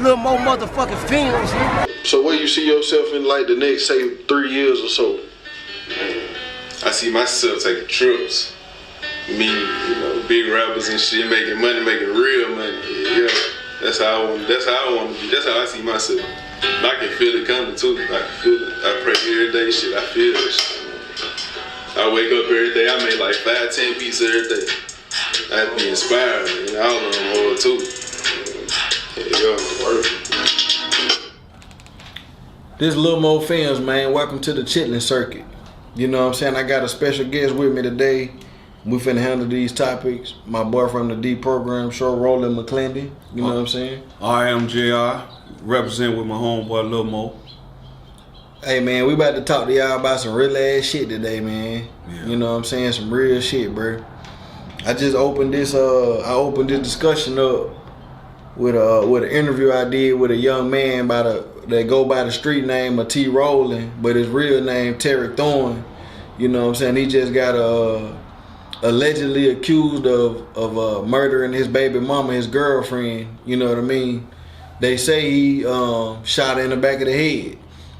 little more motherfucking films, nigga. So where you see yourself in like the next, say, 3 years or so? I see myself taking trips. Me, big rappers and shit, making money, making real money. Yeah, that's how I want to be. That's how I see myself. I can feel it coming too. I can feel it. I pray every day, shit. I feel it. I wake up every day. I make like 5-10 beats every day. I have to be inspired, and all of them hard too. This Lil Mo Films, man. Welcome to the Chitlin Circuit. You know what I'm saying? I got a special guest with me today. We finna handle these topics. My boy from the D program, show Roland McClendon. You know what I'm saying? Rmjr, represent with my homeboy Lil Mo. Hey man, we about to talk to y'all about some real ass shit today, man. Yeah. You know what I'm saying? Some real shit, bro. I just opened this discussion up with an interview I did with a young man that go by the street name of T. Rowland, but his real name Tarek Thorne. You know what I'm saying? He just got allegedly accused of murdering his baby mama, his girlfriend. You know what I mean? They say he shot her in the back of the head.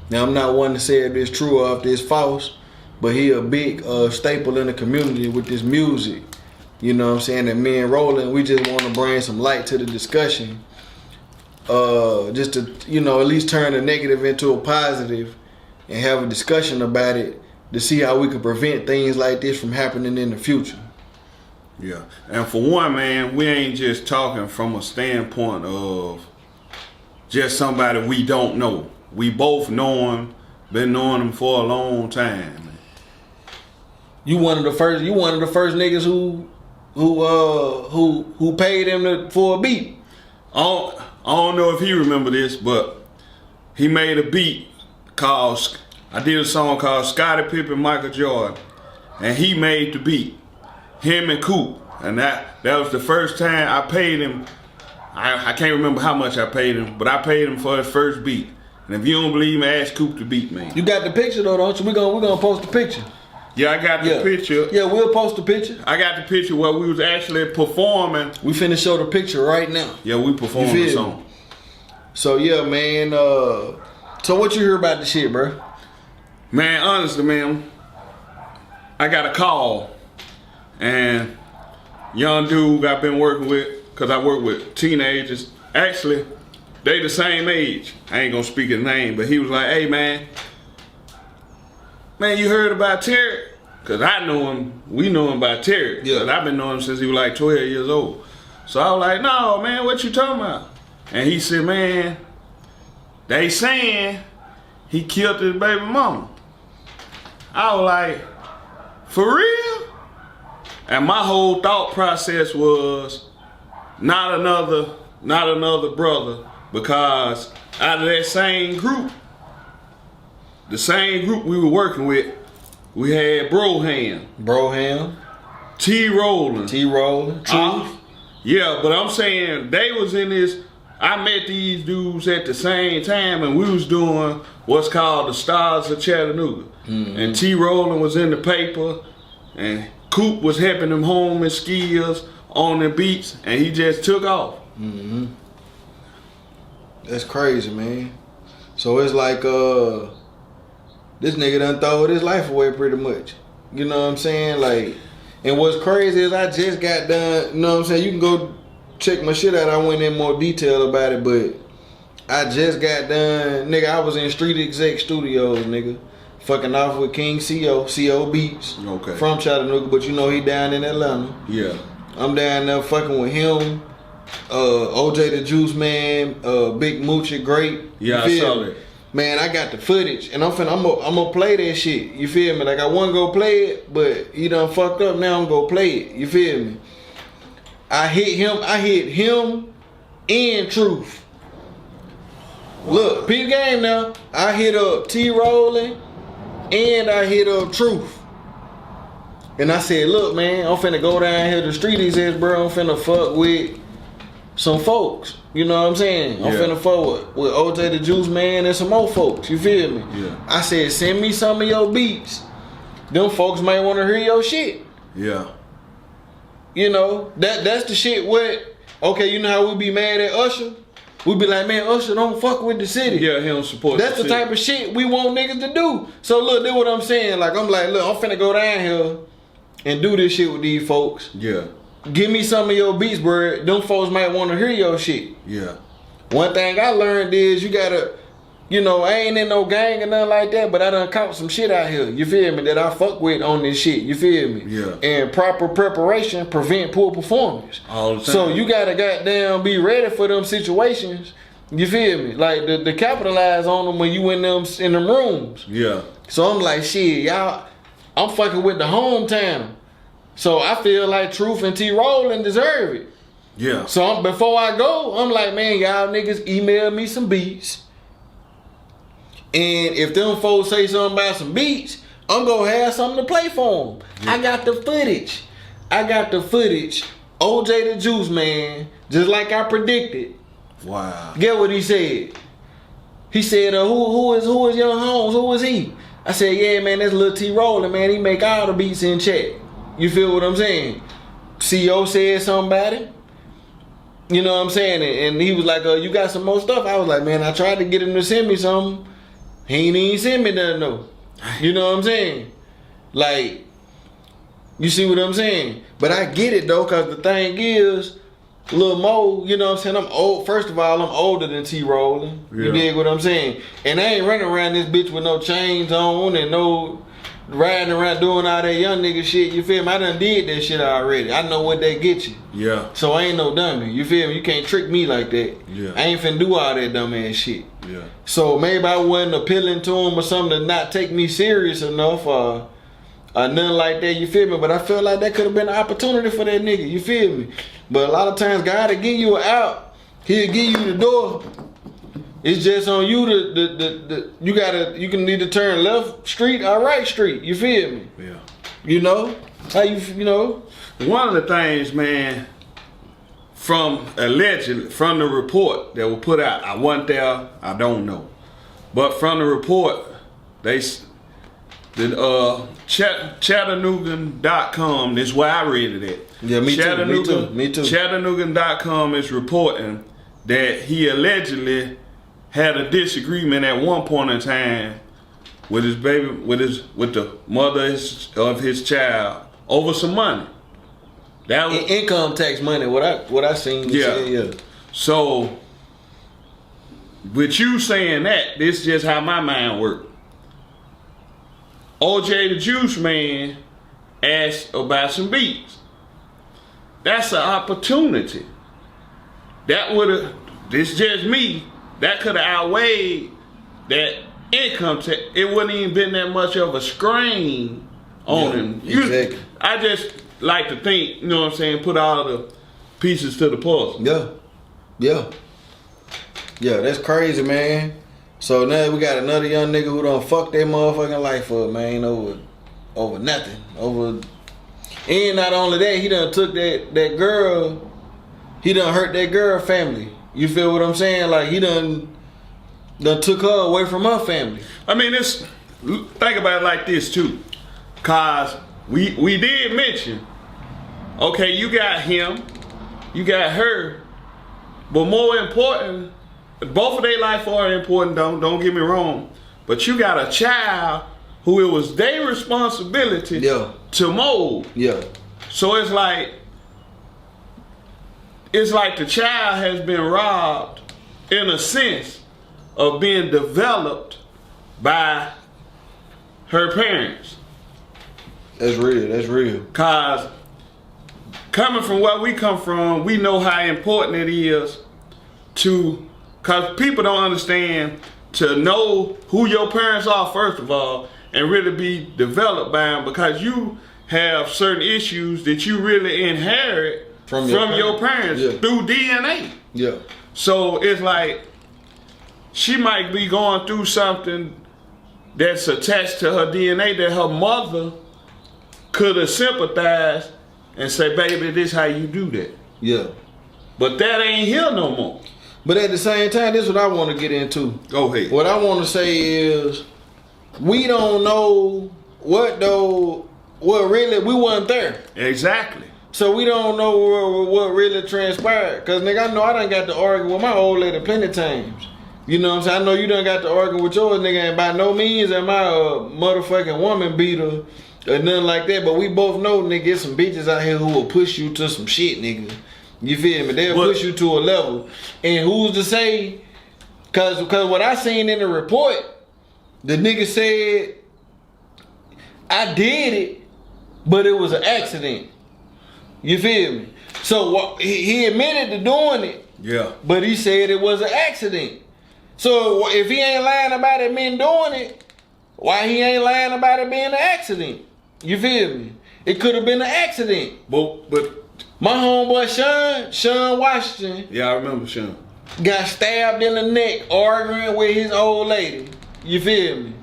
Now I'm not one to say if it's true or if it's false, but he a big staple in the community with this music. You know what I'm saying? And me and Roland, we just want to bring some light to the discussion. Just to, at least turn the negative into a positive and have a discussion about it to see how we could prevent things like this from happening in the future. Yeah. And for one, man, we ain't just talking from a standpoint of just somebody we don't know. We both know him, been knowing him for a long time. Man. You one of the first niggas who paid him for a beat. I don't know if he remember this, but he made a beat called, I did a song called Scottie Pippen, Michael Jordan, and he made the beat, him and Coop, and that was the first time I paid him. I can't remember how much I paid him, but I paid him for his first beat. And if you don't believe me, ask Coop to beat me. You got the picture though, don't you? We're gonna post the picture. Yeah, I got the picture. Yeah, we'll post the picture. I got the picture where we was actually performing. We finna show the picture right now. Yeah, we performed the song. So yeah, man. So what you hear about the shit, bro? Man, honestly, man, I got a call, and young dude I've been working with, cause I work with teenagers. Actually, they the same age. I ain't gonna speak his name, but he was like, "Hey, man, you heard about Terry?" Cause I know him. We know him by Terry. Yeah. Cause I've been knowing him since he was like 12 years old. So I was like, "No, man, what you talking about?" And he said, "Man, they saying he killed his baby mama." I was like, "For real?" And my whole thought process was not another brother, because out of that same group, the same group we were working with, we had Broham, T. Rowland, Truth. Yeah, but I'm saying they was in this. I met these dudes at the same time, and we was doing what's called the Stars of Chattanooga. Mm-hmm. And T. Rowland was in the paper, and Coop was helping them home and skills on the beats, and he just took off. Mm-hmm. That's crazy, man. So it's like this nigga done throwed his life away pretty much. You know what I'm saying? Like, and what's crazy is I just got done, you know what I'm saying? You can go check my shit out. I went in more detail about it, but I just got done, nigga, I was in Street Exec Studios, nigga. Fucking off with King CO Beats. Okay. From Chattanooga, but he down in Atlanta. Yeah. I'm down there fucking with him, OJ the Juice Man, Big Moochie Great. Yeah, I saw that. Man, I got the footage, and I'm gonna play that shit. You feel me? Like I wasn't gonna play it, but he done fucked up. Now I'm gonna play it. You feel me? I hit him and Truth. Look, peep game now. I hit up T. Rowland and I hit up Truth. And I said, look, man, I'm finna go down here to the street. He says, bro, I'm finna fuck with some folks. You know what I'm saying? I'm finna fuck with OJ the Juice Man and some more folks. You feel me? Yeah. I said, send me some of your beats. Them folks might want to hear your shit. Yeah. You know, that's the shit what, okay, you know how we be mad at Usher? We be like, man, Usher don't fuck with the city. Yeah, he don't support. That's the type of shit we want niggas to do. So look, that's what I'm saying. Like I'm like, look, I'm finna go down here and do this shit with these folks. Yeah. Give me some of your beats, bro. Them folks might want to hear your shit. Yeah. One thing I learned is you gotta, you know, I ain't in no gang or nothing like that, but I done caught some shit out here. You feel me? That I fuck with on this shit. You feel me? Yeah. And proper preparation prevent poor performance. All the time. So you gotta goddamn be ready for them situations. You feel me? Like the capitalize on them when you in them rooms. Yeah. So I'm like, shit, y'all, I'm fucking with the hometown. So I feel like Truth and T Rollin deserve it. Yeah. So before I go, I'm like, man, y'all niggas email me some beats. And if them folks say something about some beats, I'm gonna have something to play for them. Yeah. I got the footage. OJ the Juice Man, just like I predicted. Wow. Get what he said? He said, who is Young Holmes? Who is he? I said, yeah, man, that's Lil T Rollin, man. He make all the beats in check. You feel what I'm saying? CO said something about it. You know what I'm saying? And he was like, you got some more stuff? I was like, man, I tried to get him to send me something. He ain't even send me nothing though. You know what I'm saying? Like, you see what I'm saying? But I get it though, cause the thing is, Lil Mo, you know what I'm saying? I'm old. First of all, I'm older than T Rollin. Yeah. You dig what I'm saying? And I ain't running around this bitch with no chains on and no riding around doing all that young nigga shit. You feel me? I done did that shit already. I know what they get you. Yeah. So I ain't no dummy. You feel me? You can't trick me like that. Yeah. I ain't finna do all that dumb ass shit. Yeah. So maybe I wasn't appealing to him or something to not take me serious enough or nothing like that. You feel me? But I felt like that could have been an opportunity for that nigga. You feel me? But a lot of times God will give you an out. He'll give you the door. It's just on you you can either turn left street or right street. You feel me? Yeah. You know? You know? One of the things, man, from the report that was put out, I wasn't there, I don't know. But from the report, Chattanooga.com, this is where I read it at. Yeah, me too. Chattanooga.com is reporting that he allegedly had a disagreement at one point in time with his baby, with the mother of his child over some money. That was income tax money. What I seen. Yeah. So, with you saying that, this is just how my mind worked. OJ the Juice Man asked about some beats. That's an opportunity. That would have. This just me. That could have outweighed that income tax. It wouldn't even been that much of a strain on him. Exactly. I just like to think, you know what I'm saying, put all the pieces to the puzzle. Yeah, that's crazy, man. So now we got another young nigga who done fucked their motherfucking life up, man, over nothing. And not only that, he done took that girl, he done hurt that girl family. You feel what I'm saying? Like he done took her away from her family. I mean, think about it like this too. Cause we did mention, okay, you got him, you got her, but more important, both of their life are important, don't get me wrong, but you got a child who it was their responsibility to mold. Yeah. So it's like the child has been robbed in a sense of being developed by her parents. That's real. Cause coming from where we come from, we know how important it is cause people don't understand to know who your parents are first of all and really be developed by them, because you have certain issues that you really inherit from your parents through DNA. Yeah. So it's like she might be going through something that's attached to her DNA that her mother could have sympathized and say, baby, this how you do that. Yeah. But that ain't here no more. But at the same time, this is what I want to get into. Go ahead. What I want to say is, we don't know what really, we wasn't there. Exactly. So we don't know what really transpired. Cause nigga, I know I done got to argue with my old lady plenty times. You know what I'm saying? I know you done got to argue with yours, nigga, and by no means am I a motherfucking woman beater or nothing like that. But we both know, nigga, there's some bitches out here who will push you to some shit, nigga. You feel me? They'll push you to a level. And who's to say? Cause what I seen in the report, the nigga said, I did it, but it was an accident. You feel me? So he admitted to doing it. Yeah. But he said it was an accident. So if he ain't lying about it being doing it, why he ain't lying about it being an accident? You feel me? It could have been an accident. But my homeboy Sean Washington. Yeah, I remember Sean. Got stabbed in the neck arguing with his old lady. You feel me?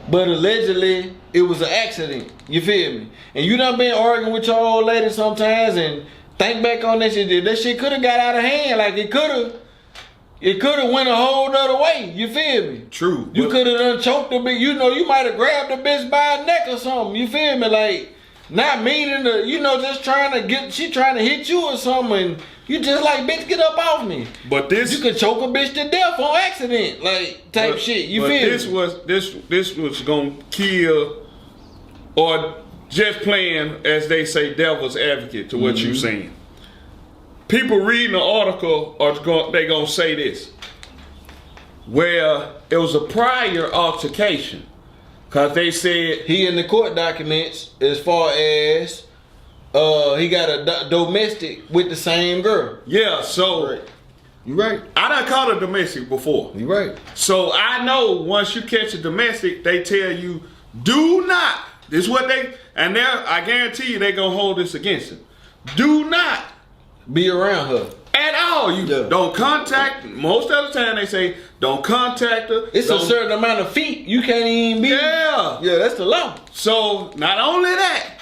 But allegedly, it was an accident. You feel me? And you done been arguing with your old lady sometimes and think back on that shit. That shit could have got out of hand. Like it could have went a whole other way. You feel me? True. You could have done choked the bitch. You know, you might have grabbed the bitch by a neck or something. You feel me? Like, not meaning to, you know, just trying to hit you or something. And you just like, bitch, get up off me. But this, you could choke a bitch to death on accident, like type shit. You feel me? This was gonna kill, or just playing, as they say, devil's advocate to what you saying. People reading the article they gonna say this, where it was a prior altercation, cause they said he in the court documents as far as he got a domestic with the same girl. Yeah, so right. You right. I done caught a domestic before. You right. So I know once you catch a domestic, they tell you do not. This is what and I guarantee you they gonna hold this against him. Do not be around her at all. You don't contact. Most of the time they say don't contact her. It's a certain amount of feet you can't even be. Yeah, that's the law. So not only that,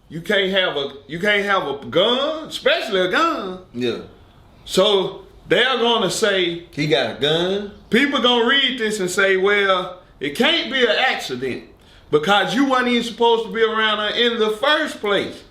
you can't have a gun, especially a gun. Yeah. So they're gonna say he got a gun. People gonna read this and say, well, it can't be an accident because you wasn't even supposed to be around her in the first place.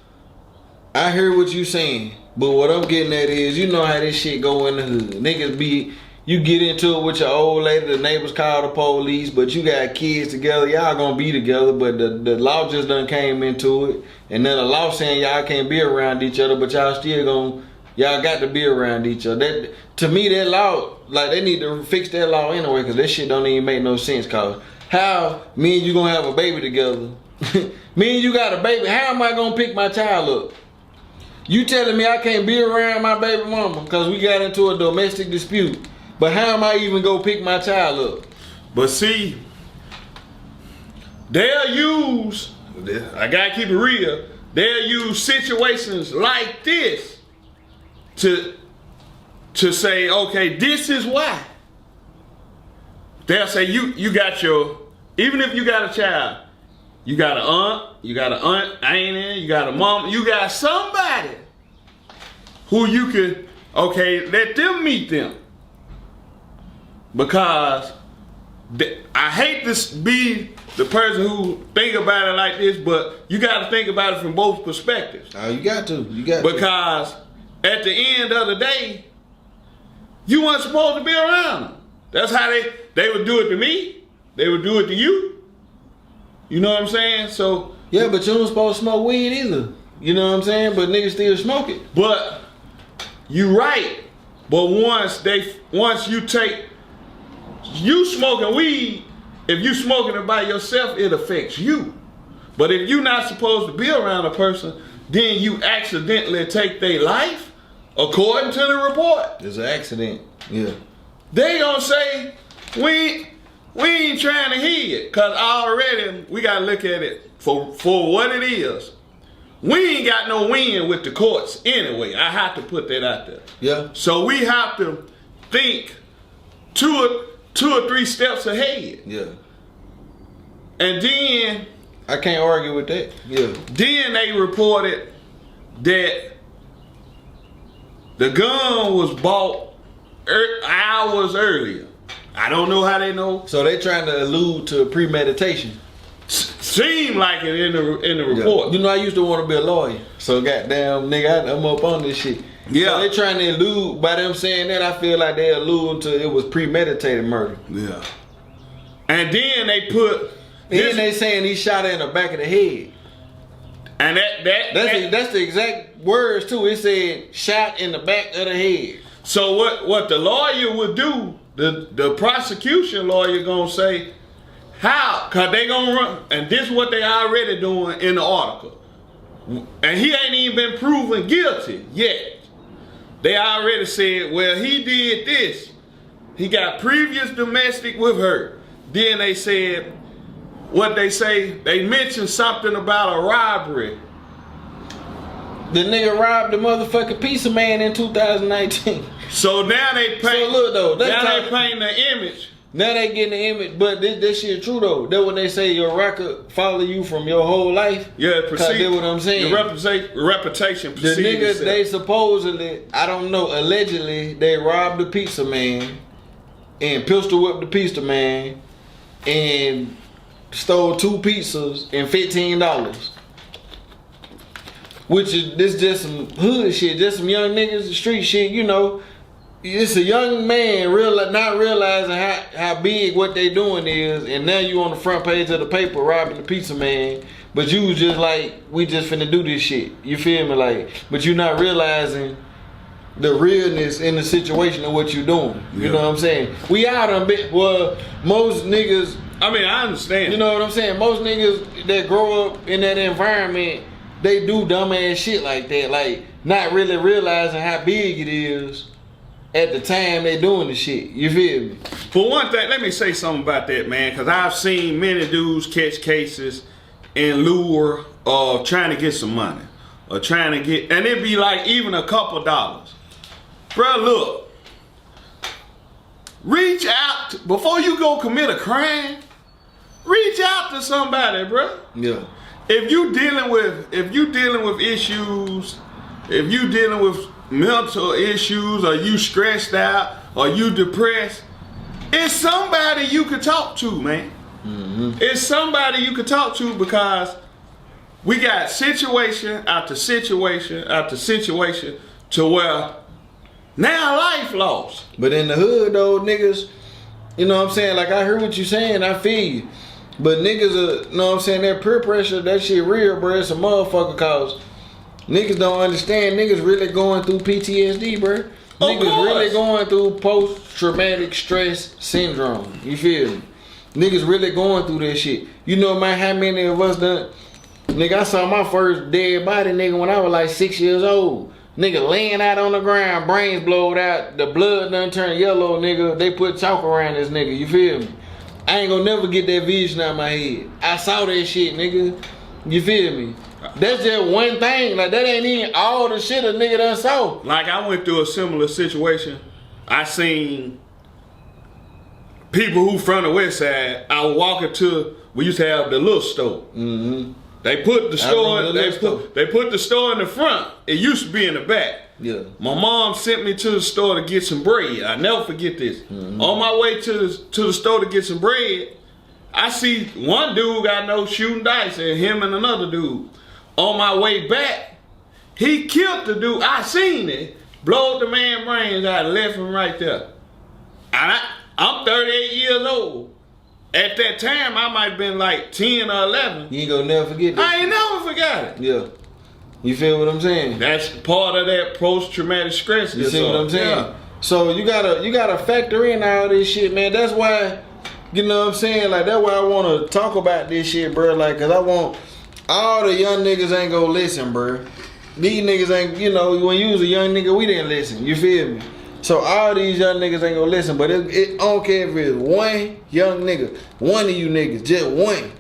I hear what you saying, but what I'm getting at is, you know how this shit go in the hood. Niggas be, you get into it with your old lady, the neighbors call the police, but you got kids together, y'all gonna be together, but the law just done came into it, and then the law saying y'all can't be around each other, but y'all got to be around each other. That, to me, that law, like they need to fix that law anyway, because that shit don't even make no sense, cause how me and you gonna have a baby together? Me and you got a baby, how am I gonna pick my child up? You telling me I can't be around my baby mama because we got into a domestic dispute. But how am I even go pick my child up? But see, they'll use, I gotta keep it real, they'll use situations like this to say, okay, this is why. They'll say you got your, even if you got a child, you got an aunt, auntie, you got a mom, you got somebody who you could, okay, let them meet them. Because I hate to be the person who think about it like this, but you got to think about it from both perspectives. Oh, you got to. Because at the end of the day, you weren't supposed to be around them. That's how they would do it to me. They would do it to you. You know what I'm saying? So yeah, but you don't supposed to smoke weed either. You know what I'm saying? But niggas still smoke it. But you right. But once you smoking weed, if you smoking it by yourself, it affects you. But if you're not supposed to be around a person, then you accidentally take their life, according to the report. It's an accident. Yeah. They gonna say we ain't trying to hear it, cause already we gotta look at it for what it is. We ain't got no win with the courts anyway. I have to put that out there. Yeah. So we have to think two or three steps ahead. Yeah. And then I can't argue with that. Yeah. Then they reported that the gun was bought hours earlier. I don't know how they know. So they trying to allude to premeditation. seemed like it in the report. You know, I used to want to be a lawyer. So goddamn nigga, I'm up on this shit. Yeah. So they trying to allude, by them saying that, I feel like they alluding to it was premeditated murder. Yeah. And then they put... Then they saying he shot her in the back of the head. And that's the exact words too. It said shot in the back of the head. So what the lawyer would do, the prosecution lawyer gonna say, how? Cause they gonna run, and this is what they already doing in the article. And he ain't even been proven guilty yet. They already said, well, he did this. He got previous domestic with her. Then they said, what they say, they mentioned something about a robbery. The nigga robbed the motherfucking pizza man in 2019. So now they paint. So look though, now they paint the image. Now they getting the image, but this shit true though. That when they say your record follow you from your whole life. Yeah, proceed. That's what I'm saying. Your reputation. The niggas itself. they supposedly, I don't know, allegedly they robbed the pizza man and pistol whipped the pizza man and stole 2 pizzas and $15. Which is this just some hood shit, just some young niggas, street shit, you know. It's a young man not realizing how big what they doing is, and now you on the front page of the paper robbing the pizza man, but you was just like, we just finna do this shit. You feel me? Like, but you not realizing the realness in the situation of what you doing. You know what I'm saying? We out on bit. Well, most niggas. I mean, I understand. You know what I'm saying? Most niggas that grow up in that environment, they do dumbass shit like that. Like, not really realizing how big it is at the time they doing the shit. You feel me? For one thing, let me say something about that, man, because I've seen many dudes catch cases in lure of trying to get some money. Or trying to get, and it'd be like even a couple dollars. Bro, look. Reach out, before you go commit a crime, reach out to somebody, bro. Yeah. If you dealing with issues, if you dealing with mental issues, or you stressed out, or you depressed, it's somebody you could talk to, man. Mm-hmm. It's somebody you could talk to, because we got situation after situation after situation to where now life lost. But in the hood though, niggas, you know what I'm saying? Like, I heard what you saying, I feel you. But niggas are, you know what I'm saying, that peer pressure, that shit real, bro. It's a motherfucker, cause niggas don't understand. Niggas really going through PTSD, bro. Niggas really going through post-traumatic stress syndrome. You feel me? Niggas really going through that shit. You know, man, how many of us done? Nigga, I saw my first dead body, nigga, when I was like 6 years old. Nigga laying out on the ground, brains blowed out, the blood done turned yellow, nigga. They put chalk around this nigga, you feel me? I ain't gonna never get that vision out of my head. I saw that shit, nigga. You feel me? That's just one thing. Like, that ain't even all the shit a nigga done saw. Like, I went through a similar situation. I seen people who from the west side. I was walking to, we used to have the little store. Mm-hmm. They put the store. They put the store in the front. It used to be in the back. Yeah. My mom sent me to the store to get some bread. I never forget this. Mm-hmm. On my way to the store to get some bread, I see one dude I know shooting dice, and him and another dude. On my way back, he killed the dude. I seen it. Blowed the man brains out, left him right there. And I'm 38 years old. At that time, I might have been like 10 or 11. You ain't gonna never forget that. I ain't never forgot it. Yeah. You feel what I'm saying? That's part of that post-traumatic stress. You see what I'm saying? Yeah. So you gotta factor in all this shit, man. That's why, you know what I'm saying? Like, that's why I want to talk about this shit, bro. Like, cause I want all the young niggas ain't gonna listen, bro. These niggas ain't, you know, when you was a young nigga, we didn't listen. You feel me? So all these young niggas ain't gonna listen, but I don't care if it's one young nigga, one of you niggas, just one.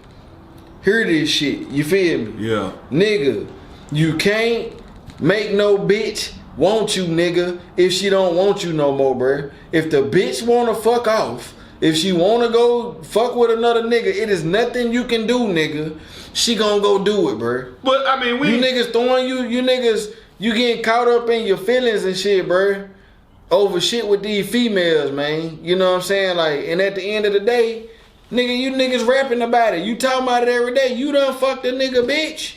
Hear this shit, you feel me? Yeah. Nigga, you can't make no bitch want you, nigga, if she don't want you no more, bruh. If the bitch wanna fuck off, if she wanna go fuck with another nigga, it is nothing you can do, nigga. She gonna go do it, bruh. But I mean, you niggas throwing you niggas, you getting caught up in your feelings and shit, bruh. Over shit with these females, man. You know what I'm saying? Like, and at the end of the day, Nigga, you niggas rapping about it. You talking about it every day. You done fucked a nigga, bitch.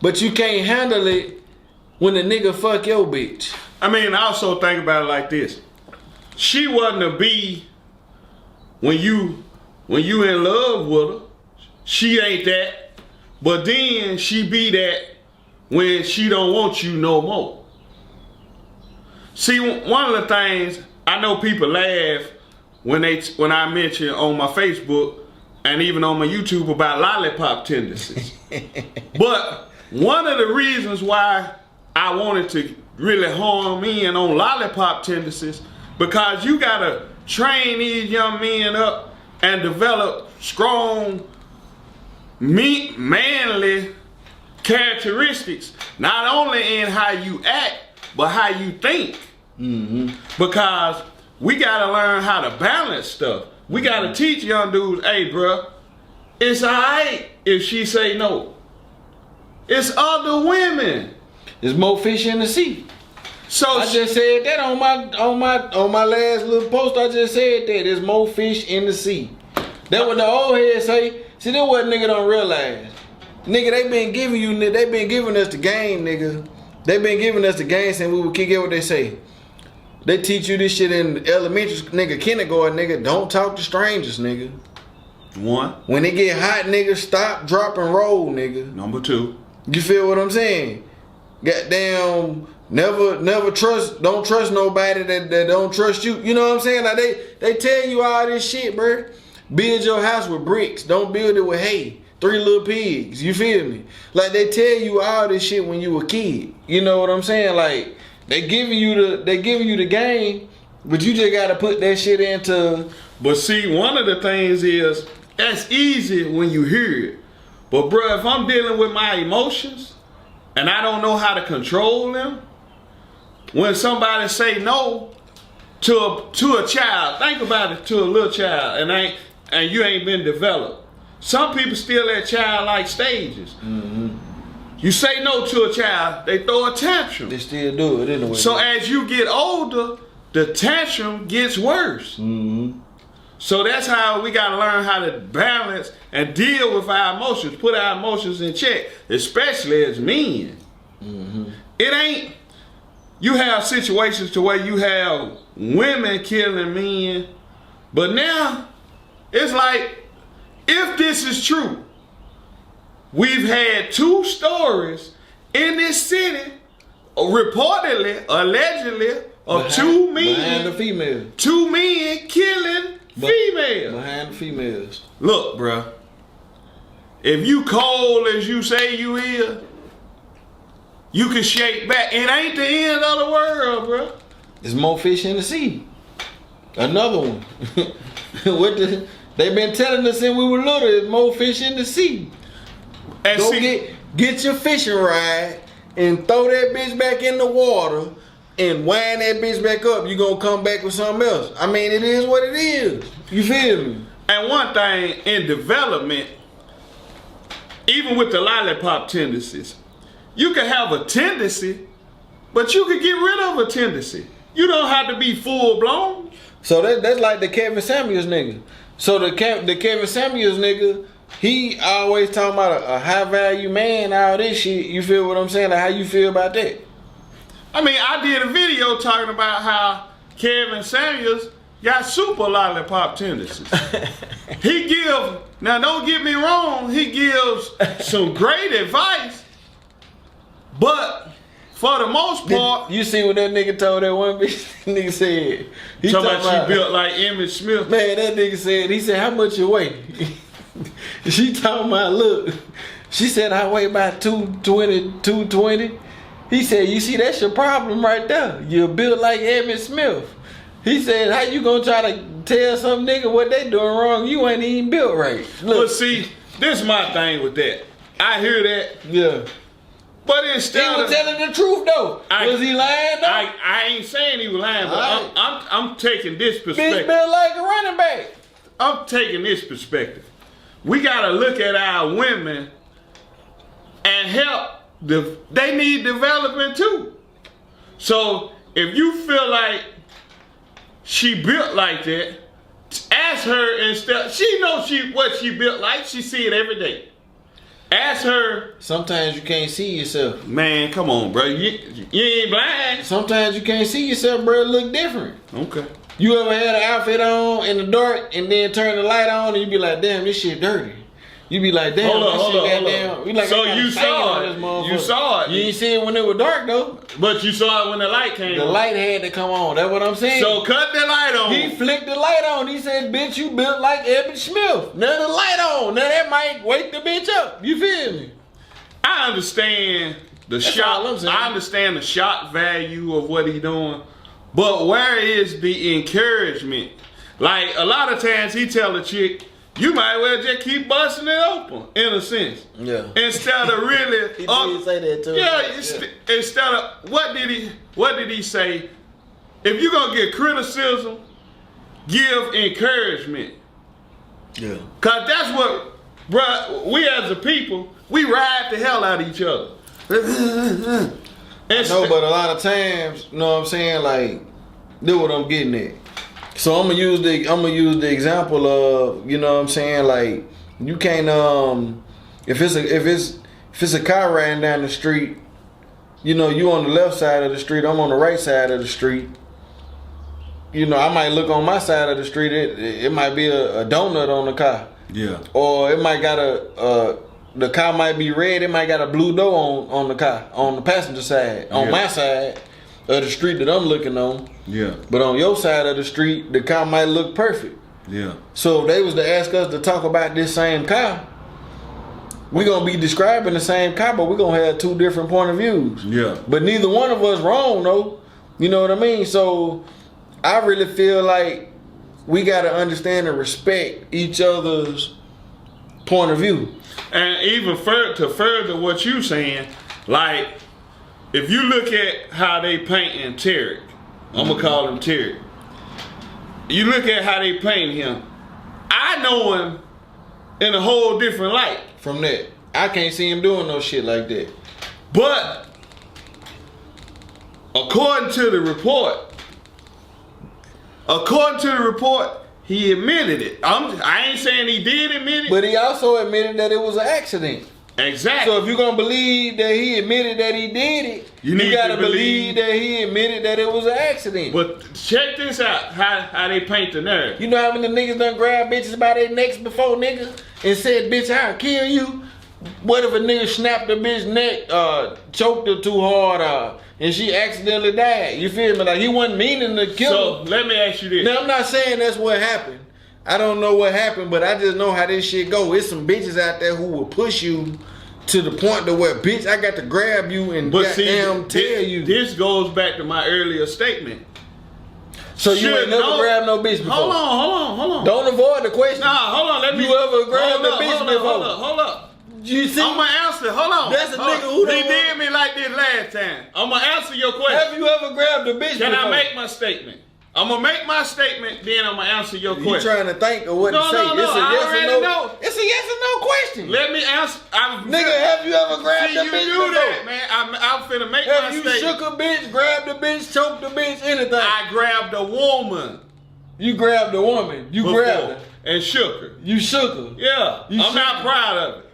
But you can't handle it when the nigga fuck your bitch. I mean, I also think about it like this. She wasn't a B when you in love with her. She ain't that. But then she be that when she don't want you no more. See, one of the things I know people laugh when I mention on my Facebook and even on my YouTube about lollipop tendencies. But one of the reasons why I wanted to really hone in on lollipop tendencies, because you gotta train these young men up and develop strong, manly characteristics, not only in how you act, but how you think. Because we gotta learn how to balance stuff. We gotta teach young dudes, hey bruh, it's alright if she say no. It's other women. There's more fish in the sea. So I just said that on my last little post. I just said that there's more fish in the sea. That what the old heads say. See, that what nigga don't realize. Nigga, they been giving us the game, nigga. They been giving us the game saying we would kick it. What they say. They teach you this shit in elementary, nigga, kindergarten, nigga. Don't talk to strangers, nigga. One. When it get hot, nigga, stop, drop, and roll, nigga. Number two. You feel what I'm saying? Goddamn, never trust, don't trust nobody that don't trust you. You know what I'm saying? Like they tell you all this shit, bro. Build your house with bricks. Don't build it with hay. 3 little pigs. You feel me? Like they tell you all this shit when you a kid. You know what I'm saying? Like they giving you the game, but you just gotta put that shit into. But see, one of the things is that's easy when you hear it. But bro, if I'm dealing with my emotions and I don't know how to control them, when somebody say no to a child, think about it, to a little child, and you ain't been developed. Some people still at childlike stages. You say no to a child, they throw a tantrum. They still do it anyway. So as you get older, the tantrum gets worse. So that's how we gotta learn how to balance and deal with our emotions, put our emotions in check, especially as men. It ain't, you have situations to where you have women killing men, but now it's like, if this is true, we've had 2 stories in this city, reportedly, allegedly, of 2 men. Behind the females. 2 men killing females. Behind the females. Look, bruh. If you cold as you say you is, you can shake back. It ain't the end of the world, bruh. There's more fish in the sea. Another one. They've been telling us since we were little, there's more fish in the sea. And Go see, get your fishing rod and throw that bitch back in the water and wind that bitch back up. You gonna come back with something else. I mean, it is what it is. You feel me? and one thing in development, even with the lollipop tendencies, you can have a tendency, but you can get rid of a tendency. You don't have to be full blown. So that's like the Kevin Samuels nigga. So the Kevin Samuels nigga, he always talking about a high value man, all this shit. You feel what I'm saying? Like, how you feel about that? I mean, I did a video talking about how Kevin Samuels got super lollipop tendencies. Now don't get me wrong, he gives some great advice, but for the most part, you see what that nigga told that one bitch? Nigga said, he talking about she built like Emmett Smith. Man, that nigga said, he said, how much you weigh? She talking about, look, she said, I weigh about 220. He said, you see, that's your problem right there. You're built like Emmett Smith. He said, how you gonna try to tell some nigga what they doing wrong? You ain't even built right. Look. But see, this is my thing with that. I hear that. Yeah. But instead He was telling the truth though. Was he lying though? I ain't saying he was lying, but Right. I'm taking this Bitch perspective. built like a running back. I'm taking this perspective. We gotta look at our women and help. They need development too. So if you feel like she built like that, Ask her instead. She knows what she built like. She see it every day. Ask her. Sometimes you can't see yourself. Man, come on, bro. You ain't blind. Sometimes you can't see yourself, bro. It look different. Okay. You ever had an outfit on in the dark and then turn the light on and you be like, damn, this shit dirty. You be like, damn, hold goddamn. on. You like, So you saw it. You saw it. You ain't see it when it was dark though. But you saw it when the light came on. The light had to come on. That's what I'm saying. So cut the light on. He flicked the light on. He said, bitch, you built like Evan Smith. Now the light on. Now that might wake the bitch up. You feel me? I understand the shock. I understand the shock value of what he doing. But where is the encouragement? Like a lot of times he tell a chick, you might well just keep busting it open, in a sense. Yeah. Instead of really, he did say that too. Yeah. Instead of what did he say? If you're gonna get criticism, give encouragement. Yeah. Cause that's what, bruh, we as a people, we ride the hell out of each other. No, but a lot of times, you know what I'm saying? Like, do what I'm getting at. So I'm gonna use the example of, you know what I'm saying? Like, you can't if it's a car riding down the street, you know, you on the left side of the street, I'm on the right side of the street. You know, I might look on my side of the street, it might be a donut on the car. Yeah. Or it might got the car might be red, it might got a blue door on the car, on the passenger side, on my side of the street that I'm looking on. Yeah. But on your side of the street, the car might look perfect. Yeah. So if they was to ask us to talk about this same car, we're gonna be describing the same car, but we're gonna have two different point of views. Yeah. But neither one of us wrong though. You know what I mean? So I really feel like we gotta understand and respect each other's point of view. And even to further what you saying, like, if you look at how they painting Terry, I'm gonna call him Terry. You look at how they paint him. I know him in a whole different light. From that, I can't see him doing no shit like that. But according to the report, he admitted it. I ain't saying he did admit it. But he also admitted that it was an accident. Exactly. So if you're gonna believe that he admitted that he did it, you gotta believe that he admitted that it was an accident. But check this out, how they paint the narrative. You know how many niggas done grabbed bitches by their necks before, niggas, and said, bitch, I'll kill you? What if a nigga snapped a bitch neck, choked her too hard, and she accidentally died? You feel me? Like, he wasn't meaning to kill her. So let me ask you this. Now, I'm not saying that's what happened. I don't know what happened, but I just know how this shit go. It's some bitches out there who will push you to the point to where, bitch, I got to grab you and goddamn tell you. This goes back to my earlier statement. So you ain't never grabbed no bitch before? Hold on. Don't avoid the question. Nah, hold on. Let me. You ever grabbed a bitch before? Hold up. You see? I'm gonna answer. Hold on. That's a nigga who He did me like this last time. I'm gonna answer your question. Have you ever grabbed a bitch before? Can I make my statement? I'm gonna make my statement, then I'm gonna answer your question. You trying to think of what to say? No, I already know. It's a yes or no question. Let me answer. Nigga, have you ever grabbed a bitch before? You do that, man. I'm finna make my statement. Have you shook a bitch, grabbed a bitch, choked a bitch, anything? I grabbed a woman. You grabbed a woman. You grabbed her. And shook her. You shook her. Yeah. I'm not proud of it.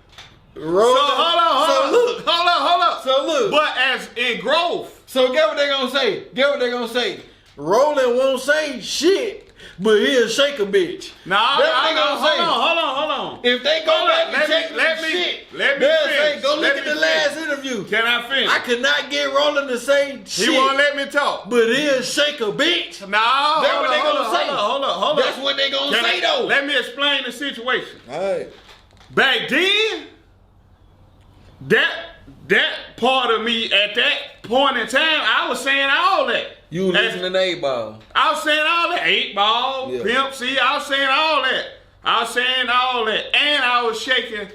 Hold up. So look. But as in growth. So get what they gonna say. Roland won't say shit, but he'll shake a bitch. Hold on. If they go back and check shit, let me they'll finish. say, go look at the last interview. Can I finish? I could not get Roland to say shit. He won't let me talk. But he'll shake a bitch. No. That's what they gonna say. Hold up. That's what they gonna say though. Let me explain the situation. All right. Back then, that part of me at that point in time, I was saying all that. You were listening to 8 Ball. I was saying all that. 8 Ball, yeah. Pimp C, I was saying all that. And I was shaking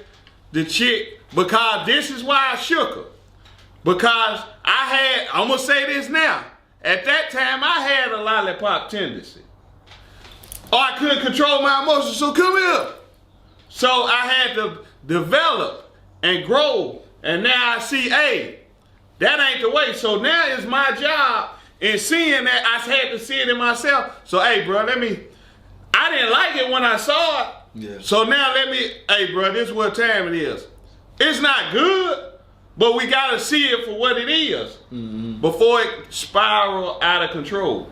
the chick because this is why I shook her. Because I'm going to say this now. At that time, I had a lollipop tendency. Or I couldn't control my emotions, so come here. So I had to develop and grow. And now I see, hey, that ain't the way. So now it's my job in seeing that. I had to see it in myself. So, hey, bro, I I didn't like it when I saw it. Yeah. So now hey, bro, this is what time it is. It's not good, but we gotta see it for what it is before it spiral out of control.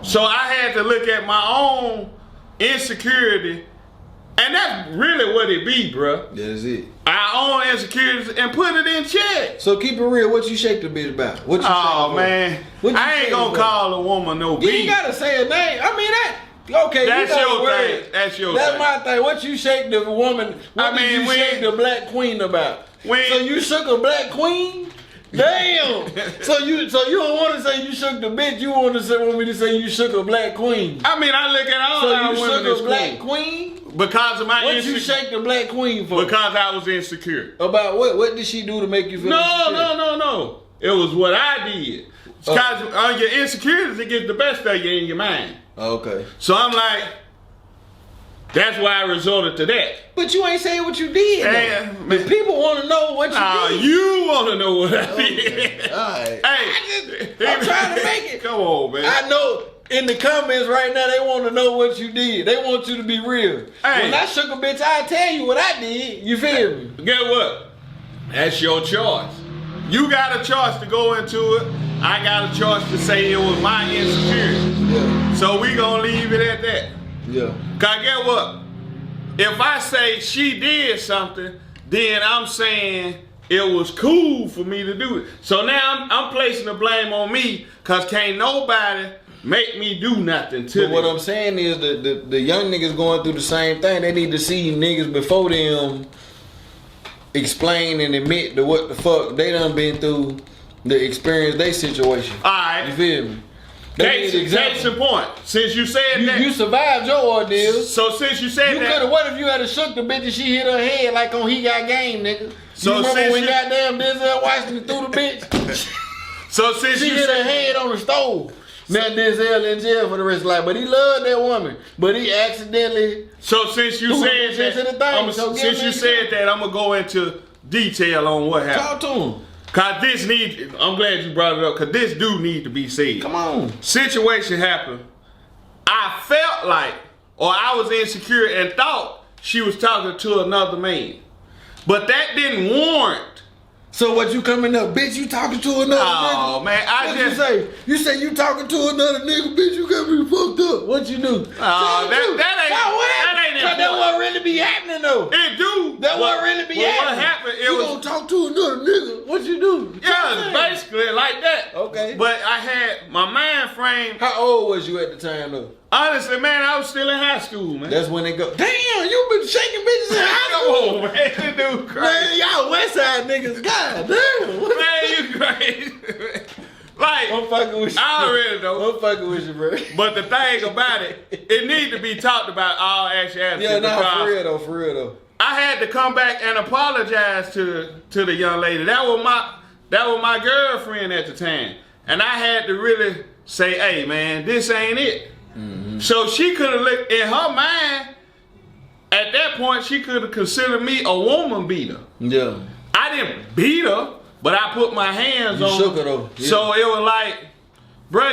So I had to look at my own insecurity, and that's really what it be, bro. That's it. Our own insecurities and put it in check. So keep it real. What you shake the bitch about? What you Oh man, I ain't gonna call a woman no bitch. You ain't gotta say a name. I mean that. Okay, that's your thing. That's your thing. That's my thing. What you shake the woman? What did you shake the black queen about? So you shook a black queen? Damn. so you don't want to say you shook the bitch. You want me to say you shook a black queen? I mean, I look at all our women as So you shook a black queen? Because of my insecurity. What you shake the black queen for? Because I was insecure. About what? What did she do to make you feel insecure? No. It was what I did. Because on your insecurities, it gets the best of you in your mind. Okay. So I'm like, that's why I resorted to that. But you ain't saying what you did. But people want to know what you did. You want to know what I did. All right. Hey, I'm trying to make it. Come on, man. I know in the comments right now, they want to know what you did. They want you to be real. Hey. When I shook a bitch, I tell you what I did. You feel me? Get what? That's your choice. You got a choice to go into it. I got a choice to say it was my insecurity. Yeah. So we gonna leave it at that. Yeah. Cause get what? If I say she did something, then I'm saying it was cool for me to do it. So now I'm placing the blame on me, cause can't nobody make me do nothing to them. What I'm saying is the young niggas going through the same thing. They need to see niggas before them explain and admit to what the fuck they done been through, the experience they situation. Alright. You feel me? Case in point. Since you said that. You survived your ordeal. So since you said that. What if you had shook the bitch and she hit her head like on He Got Game, nigga? So you remember when goddamn Denzel Washington threw the bitch? So since she hit her head on the stove. Now Denzel in jail for the rest of life. But he loved that woman. But he accidentally. So since you said that, I'm gonna go into detail on what happened. Talk to him. Cause I'm glad you brought it up, cause this do need to be said. Come on. Situation happened. I felt like, or I was insecure and thought she was talking to another man. But that didn't warrant. So what, you coming up, bitch, you talking to another nigga? Oh man, You say you talking to another nigga, bitch, you got me fucked up. What you do? That ain't important. That won't really be happening though. It do. That won't really be happening. What happened? You gonna talk to another nigga. What you do? Yeah, basically like that. Okay. But I had my mind frame. How old was you at the time though? Honestly, man, I was still in high school, man. That's when they go, damn, you been shaking bitches in high school. Come on, man, this dude crazy. Man, y'all West Side niggas, god damn. Man, you crazy. Like, I'm fucking with you. I already know. I'm fucking with you, bro. But the thing about it need to be talked about all actuality. Yeah, nah, for real though. I had to come back and apologize to the young lady. That was my girlfriend at the time. And I had to really say, hey man, this ain't it. Mm-hmm. So she could have looked in her mind, at that point she could have considered me a woman beater. Yeah. I didn't beat her, but I put my hands on her. Shook her though. Yeah. So it was like, bro,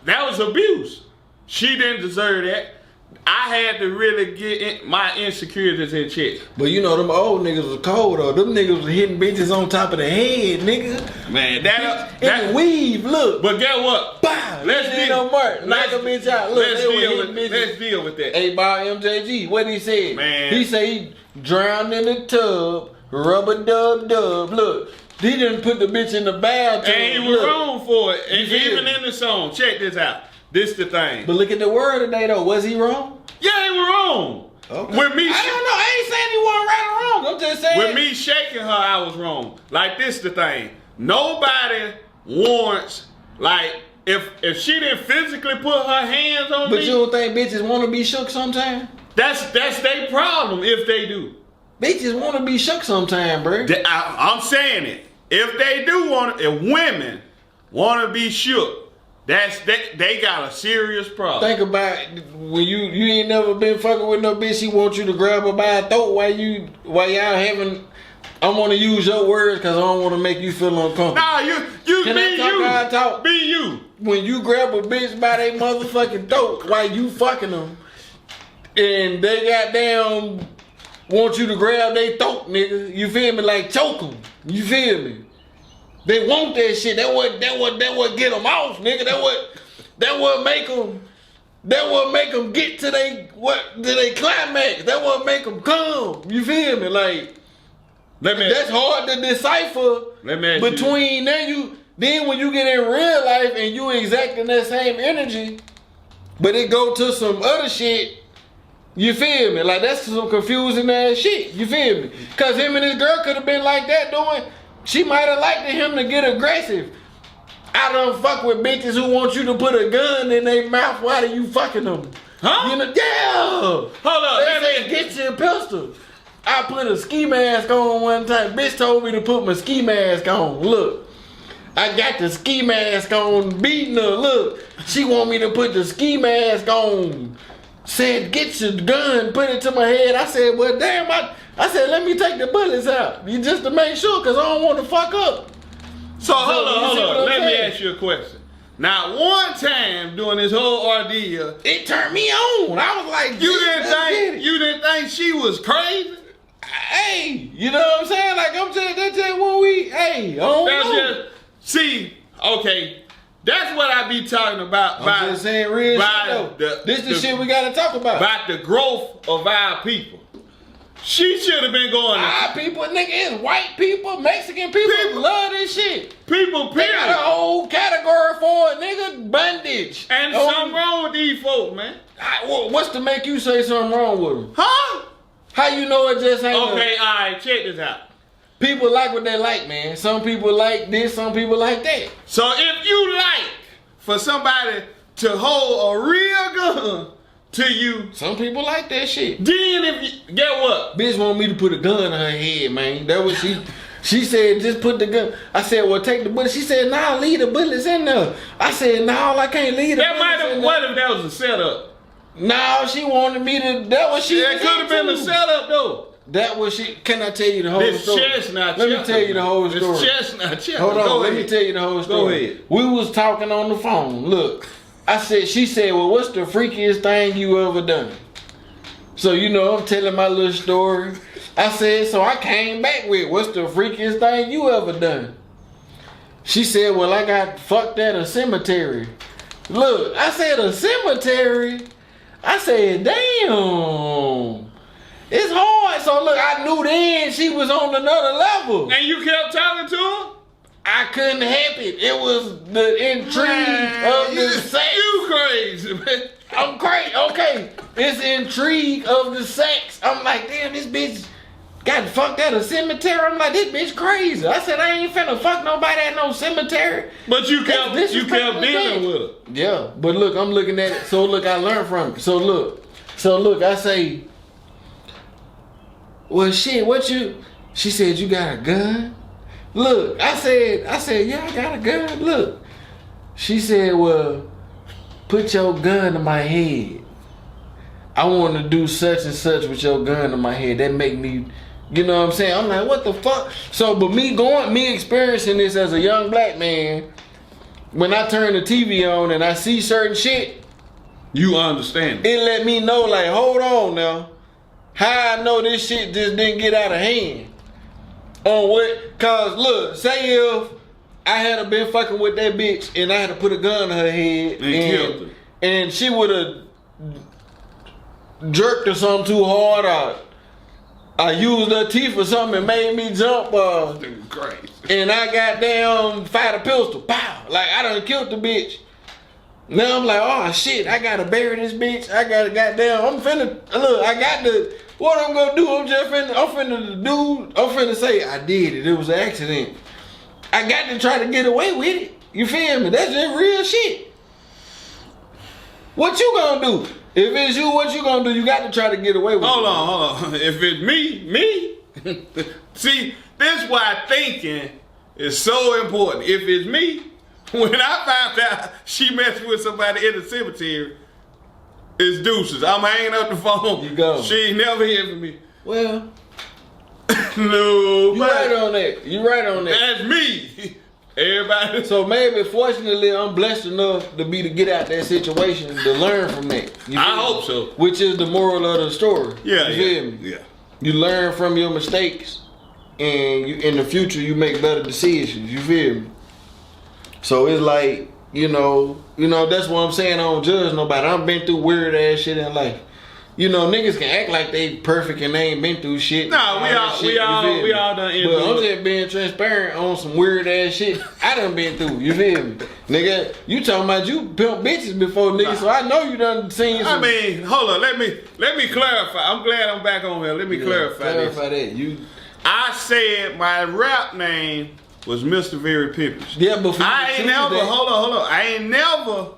that was abuse. She didn't deserve that. I had to really get my insecurities in check. But you know, them old niggas was cold though. Them niggas was hitting bitches on top of the head, nigga. Man, that weave, look. But guess what? Bow. Let's deal. Knock a bitch out. Look, let's deal with that. Hey, by MJG, what he said? Man. He said he drowned in the tub, rubber dub. Look. He didn't put the bitch in the bathtub. And he was wrong for it. And even in the song, check this out. This the thing. But look at the word today though. Was he wrong? Yeah, he was wrong. Okay. With me, I don't know. I ain't saying he wasn't right or wrong. I'm just saying. With me shaking her, I was wrong. Like this the thing. Nobody warrants, like, if she didn't physically put her hands on me. But you don't think bitches want to be shook sometimes? That's their problem if they do. Bitches want to be shook sometime, bro. I'm saying it. If they do want, if women want to be shook, they got a serious problem. Think about when you ain't never been fucking with no bitch. She want you to grab her by a throat while y'all having. I want to use your words because I don't want to make you feel uncomfortable. Nah, you Can be I talk you. how I talk? Be you. When you grab a bitch by their motherfucking throat while you fucking them, and they goddamn want you to grab their throat, nigga. You feel me? Like choke them. You feel me? They want that shit. That what get them off, nigga. That what make them get to they climax. That what make them come. You feel me? Like that's hard to decipher between then when you get in real life and you exacting that same energy, but it go to some other shit. You feel me? Like that's some confusing ass shit. You feel me? Cause him and his girl could have been like that doing. She might have liked him to get aggressive. I don't fuck with bitches who want you to put a gun in their mouth while you fucking them. Huh? You know, yeah. Hold up. They say get you a pistol. I put a ski mask on one time. Bitch told me to put my ski mask on. Look. I got the ski mask on, beating her. Look, she want me to put the ski mask on. Said, get your gun, put it to my head. I said, well, damn, I said, let me take the bullets out. Just to make sure, because I don't want to fuck up. So hold on. Let me ask you a question. Now, one time during this whole ordeal, it turned me on. I was like, you didn't think she was crazy? Hey, you know what I'm saying? Like I'm saying, that's just when I don't know. See, okay, that's what I be talking about. I'm just saying real shit though. This the shit we gotta talk about. About the growth of our people. She should have been going. Our people, nigga, it's white people, Mexican people love this shit. People, period. They got a whole category for it, nigga. Bondage. And something wrong with these folks, man. What's to make you say something wrong with them? Huh? How you know it just ain't? Okay, all right, check this out. People like what they like, man. Some people like this, some people like that. So if you like for somebody to hold a real gun to you, some people like that shit. Then if you get what? Bitch want me to put a gun in her head, man. That was she said just put the gun. I said, well, take the bullet. She said, nah, leave the bullets in there. I said, no, I can't leave the bullets in there. What if that was a setup? No, she wanted me to. That was she. That could have been a setup though. That was she. Can I tell you the whole story? Chestnut. Let me tell you the whole story. Chestnut. Hold on. Let me tell you the whole story. Go ahead. We was talking on the phone. Look, she said, well, what's the freakiest thing you ever done? So, you know, I'm telling my little story. I said, so I came back with, what's the freakiest thing you ever done? She said, well, I got fucked at a cemetery. Look, I said, a cemetery? I said, damn. It's hard. So look, I knew then she was on another level. And you kept talking to her? I couldn't help it. It was the intrigue of the sex. You crazy, man. I'm crazy. Okay. It's intrigue of the sex. I'm like, damn, this bitch got fucked at a cemetery. I'm like, this bitch crazy. I said, I ain't finna fuck nobody at no cemetery. But you kept dealing with her. Yeah. But look, I'm looking at it. So look, I learned from it. So look, I say, well, shit, she said, you got a gun? Look, I said, yeah, I got a gun. Look. She said, well, put your gun to my head. I want to do such and such with your gun to my head. That make me, you know what I'm saying? I'm like, what the fuck? So, but me experiencing this as a young black man, when I turn the TV on and I see certain shit, you understand it let me know, like, hold on now. How I know this shit just didn't get out of hand? On what? Cause look, say if I had been fucking with that bitch and I had to put a gun in her head and killed her, and she would have jerked or something too hard, or I used her teeth or something and made me jump, crazy. And I got down, fired a pistol, pow, like I done killed the bitch. Now I'm like, oh shit, I gotta bury this bitch. I gotta goddamn, what I'm gonna do, I'm finna say I did it. It was an accident. I got to try to get away with it. You feel me? That's just real shit. What you gonna do? If it's you, what you gonna do? You got to try to get away with it. Hold on. If it's me. See, that's why thinking is so important. If it's me, when I found out she messed with somebody in the cemetery, it's deuces. I'm hanging up the phone. You go. She ain't never hear from me. Well, no. You right on that. That's me. Everybody. So maybe, fortunately, I'm blessed enough to get out that situation to learn from that. I hope so. Which is the moral of the story. Yeah, you feel me? Yeah. You learn from your mistakes, and in the future you make better decisions. You feel me? So it's like, you know, that's what I'm saying. I don't judge nobody. I've been through weird ass shit in life. You know, niggas can act like they perfect and they ain't been through shit. No, we all done. But I'm just being transparent on some weird ass shit I done been through. You feel me, nigga? You talking about you pimp bitches before, nigga? So I know you done seen some. I mean, hold on. Let me clarify. I'm glad I'm back on here. Let me clarify this. Clarify that. I said my rap name was Mr. Very Pimpers. Yeah, but I ain't never. Hold on. I ain't never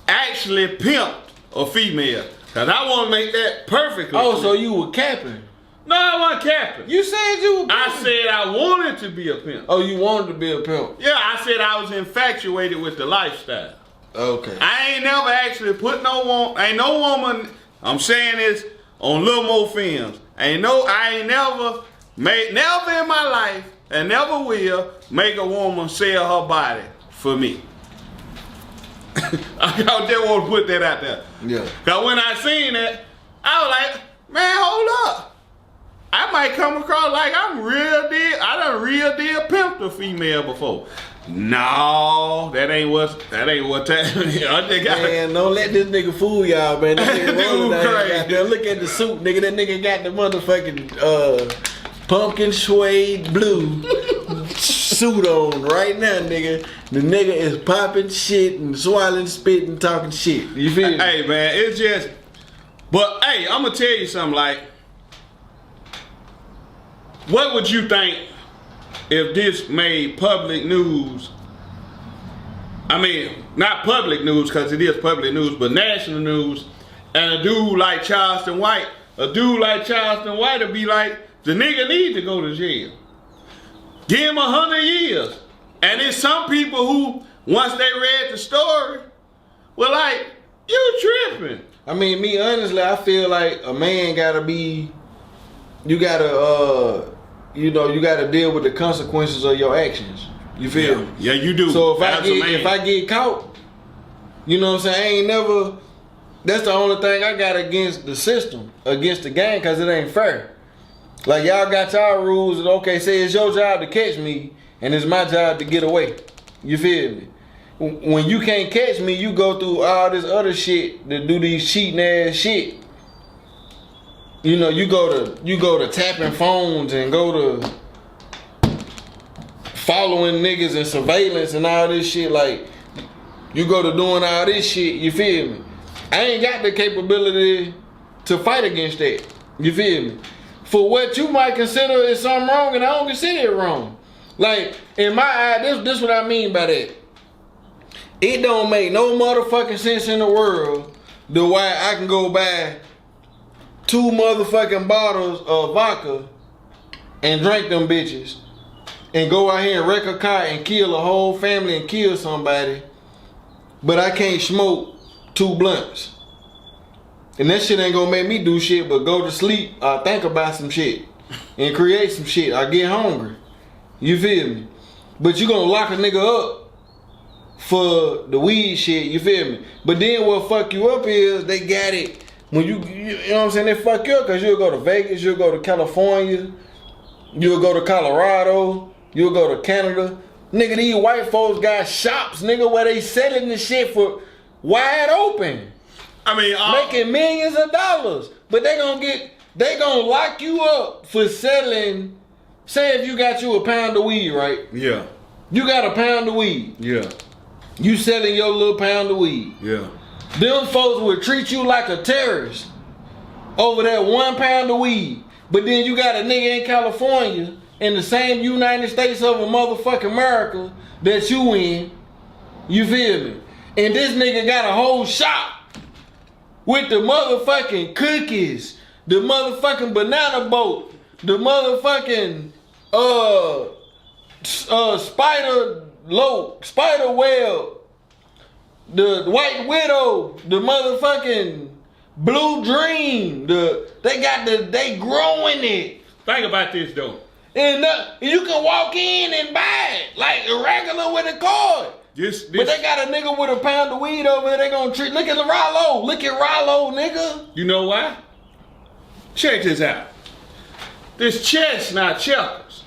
actually pimped a female. Cause I want to make that perfectly. Oh, so you were capping? No, I wasn't capping. You said you were. I said I wanted to be a pimp. Oh, you wanted to be a pimp? Yeah, I said I was infatuated with the lifestyle. Okay. I ain't never actually put no woman. I'm saying this on Little Mo Films. I ain't never in my life, and never will make a woman sell her body for me. I just want to put that out there. Yeah. Cause when I seen that, I was like, man, hold up. I might come across like I'm real deal. I done real deal pimped a female before. No, that ain't what time. Man, don't let this nigga fool y'all, man. This nigga rolling down there. Look at the suit, nigga. That nigga got the motherfucking pumpkin suede blue suit on right now, nigga. The nigga is popping shit and swallowing spit and talking shit. You feel me? Hey, man, it's just. But hey, I'm gonna tell you something. Like, what would you think if this made public news? I mean, not public news because it is public news, but national news. And a dude like Charleston White would be like, the nigga need to go to jail. Give him 100 years. And there's some people who, once they read the story, were like, you tripping. I mean, me honestly, I feel like a man gotta be, you gotta deal with the consequences of your actions. You feel me? Yeah, you do. So if I get caught, you know what I'm saying? That's the only thing I got against the system, against the game, cause it ain't fair. Like, y'all got y'all rules, and okay, say it's your job to catch me, and it's my job to get away. You feel me? When you can't catch me, you go through all this other shit to do these cheating ass shit. You know, you go to tapping phones and go to following niggas and surveillance and all this shit. Like, you go to doing all this shit, you feel me? I ain't got the capability to fight against that. You feel me? For what you might consider is something wrong, and I don't consider it wrong. Like, in my eye, this what I mean by that. It don't make no motherfucking sense in the world the way I can go buy 2 motherfucking bottles of vodka and drink them bitches and go out here and wreck a car and kill a whole family and kill somebody, but I can't smoke 2 blunts. And that shit ain't gonna make me do shit but go to sleep or think about some shit and create some shit. I get hungry. You feel me? But you gonna lock a nigga up for the weed shit, you feel me? But then what fuck you up is they got it when you know what I'm saying, they fuck you up because you'll go to Vegas, you'll go to California, you'll go to Colorado, you'll go to Canada. Nigga, these white folks got shops, nigga, where they selling the shit for wide open. I mean, making millions of dollars. But they gonna lock you up for selling. Say if you got you a pound of weed, right? Yeah. You got a pound of weed. Yeah. You selling your little pound of weed. Yeah. Them folks would treat you like a terrorist over that 1 pound of weed. But then you got a nigga in California in the same United States of a motherfucking America that you in. You feel me? And this nigga got a whole shop with the motherfucking cookies, the motherfucking banana boat, the motherfucking spider web, the white widow, the motherfucking blue dream, they growing it. Think about this though. And you can walk in and buy it like a regular with a card. But they got a nigga with a pound of weed over there. They gonna treat. Look at Rollo. Look at Rollo, nigga. You know why? Check this out. This chess, not checkers.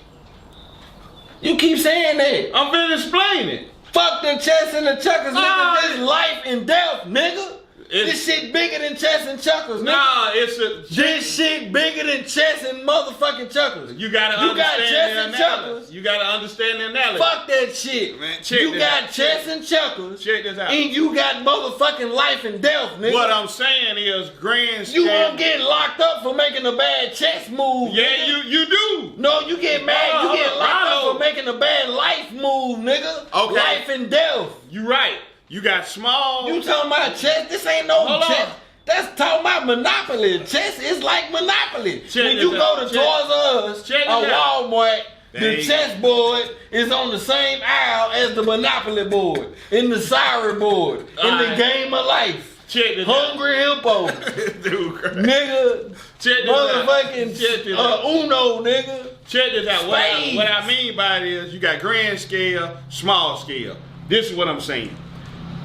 You keep saying that. I'm finna explain it. Fuck the chess and the checkers, nigga. This life and death, nigga. This shit bigger than chess and checkers, nigga. Nah, this shit bigger than chess and motherfucking checkers. You gotta understand the analogy. You gotta understand the analogy. Fuck that shit, man. You got chess and checkers. Check this out. And you got motherfucking life and death, nigga. What I'm saying is grand scale. You won't get locked up for making a bad chess move. Yeah, nigga. you do. No, you get mad. You get locked up for making a bad life move, nigga. Okay. Life and death. You right. You got small. You talking about chess? This ain't no chess. That's talking about Monopoly. Chess is like Monopoly. When you go to Toys R Us or Walmart, the chess board is on the same aisle as the Monopoly board, in the Siren board, in the Game of Life. Check this Hungry Hippo. Dude, nigga. Check this motherfucking Uno, nigga. Check this out. What I mean by it is you got grand scale, small scale. This is what I'm saying.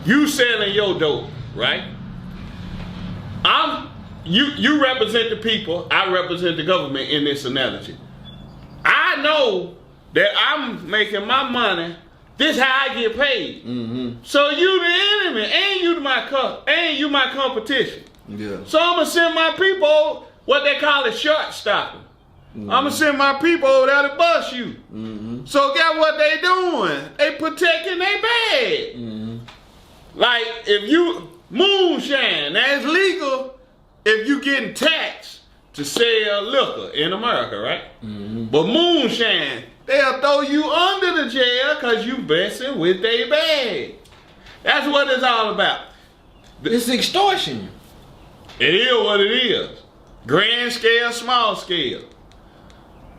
You selling your dope, right? You represent the people, I represent the government in this analogy. I know that I'm making my money. This how I get paid. Mm-hmm. So you the enemy, and you my competition. Yeah. So I'm gonna send my people what they call a short stopping. Mm-hmm. I'm gonna send my people over there to bust you. Mm-hmm. So guess what they doing? They protecting their bag. Mm-hmm. Like if you moonshine, that's legal if you getting taxed to sell liquor in America, right? Mm-hmm. But moonshine, they'll throw you under the jail because you messing with their bag. That's what it's all about. It's extortion. It is what it is. Grand scale, small scale.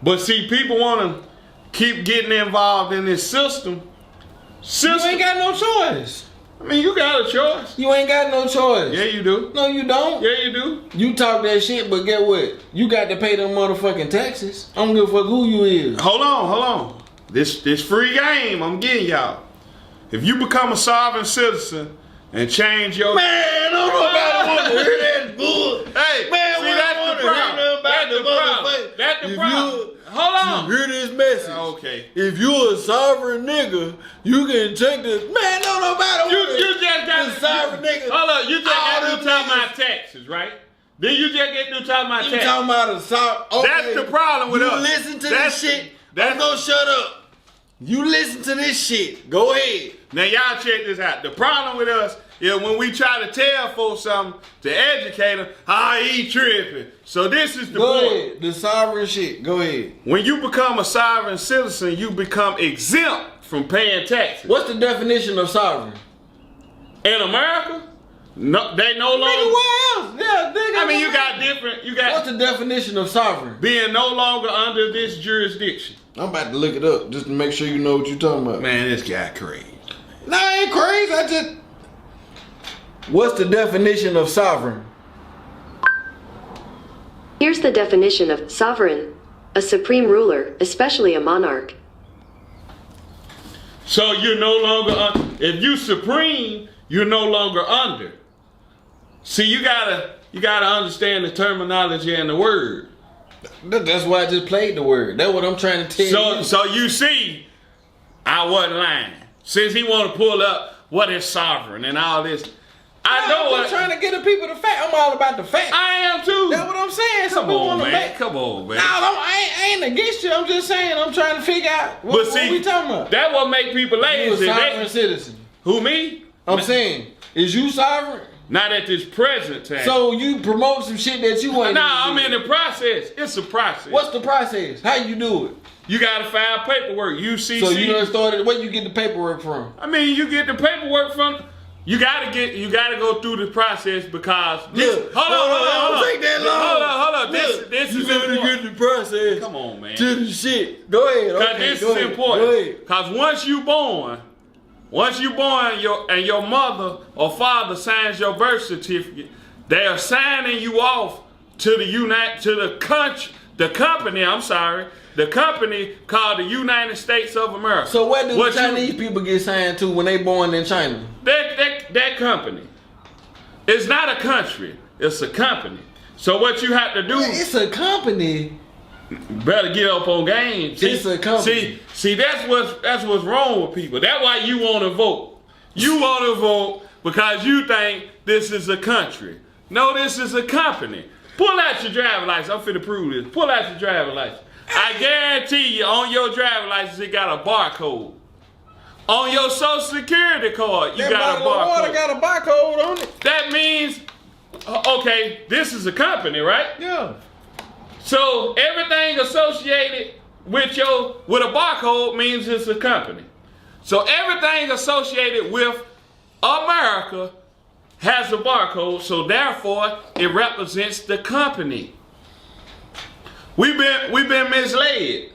But see, people want to keep getting involved in this system. You ain't got no choice. I mean, you got a choice. You ain't got no choice. Yeah, you do. No, you don't. Yeah, you do. You talk that shit, but get what? You got to pay them motherfucking taxes. I don't give a fuck who you is. Hold on. This free game I'm getting y'all. If you become a sovereign citizen and change your... Man, don't nobody want to hear that bull. Hey, man, see, that's the problem. That's the problem. Hold on. You hear this message? Okay. If you a sovereign nigga, you can take this. Man, don't nobody want You just got the sovereign nigga. Hold on. You just got to talk about taxes, right? Then you just get to talking about taxes. You talking about a sovereign. Okay. That's the problem with us. You listen to this shit. I'm gonna shut up. You listen to this shit. Go ahead. Now y'all check this out. The problem with us is when we try to tell folks something to educate them, he tripping. So this is the point. Go ahead. The sovereign shit. Go ahead. When you become a sovereign citizen, you become exempt from paying taxes. What's the definition of sovereign? In America? No, they no longer. Nigga, where else? Yeah, nigga. I mean, you got different. You got. What's the definition of sovereign? Being no longer under this jurisdiction. I'm about to look it up just to make sure you know what you're talking about. Man, this guy crazy. No, I ain't crazy. I just. What's the definition of sovereign? Here's the definition of sovereign: a supreme ruler, especially a monarch. So you're no longer if you supreme, you're no longer under. See, you gotta understand the terminology and the word. That's why I just played the word. That's what I'm trying to tell you. So you see, I wasn't lying. Since he want to pull up what is sovereign and all this, I know what. I'm trying to get the people the fact. I'm all about the facts. I am too. That's what I'm saying. Come on, man. Come on, man. No, I ain't against you. I'm just saying I'm trying to figure out what we talking about. That what make people lazy. You a sovereign citizen. Who, me? I'm saying, is you sovereign? Not at this present time. So you promote some shit that you ain't. Nah, I'm in the process. It's a process. What's the process? How you do it? You gotta file paperwork. UCC. So you done started. Where you get the paperwork from? I mean, you get the paperwork from. You gotta go through the process because. Look, hold on. Don't take that long. Hold on. This is important. You gotta get the process. Come on, man. To the shit. Go ahead. Because this is important. Because once you born, your mother or father signs your birth certificate, they are signing you off to the country, The company called the United States of America. So where do the Chinese people get signed to when they born in China? That company. It's not a country. It's a company. So what you have to do? It's a company. Better get up on game. See, It's a company. See, that's what's wrong with people. That's why you want to vote. You want to vote because you think this is a country. No, this is a company. Pull out your driver's license. I'm finna prove this. Pull out your driver's license. I guarantee you, on your driver's license, it got a barcode. On your Social Security card, you got a barcode. Water got a barcode on it. That means, okay, this is a company, right? Yeah. So everything associated with a barcode means it's a company. So everything associated with America has a barcode, so therefore it represents the company. We've been misled.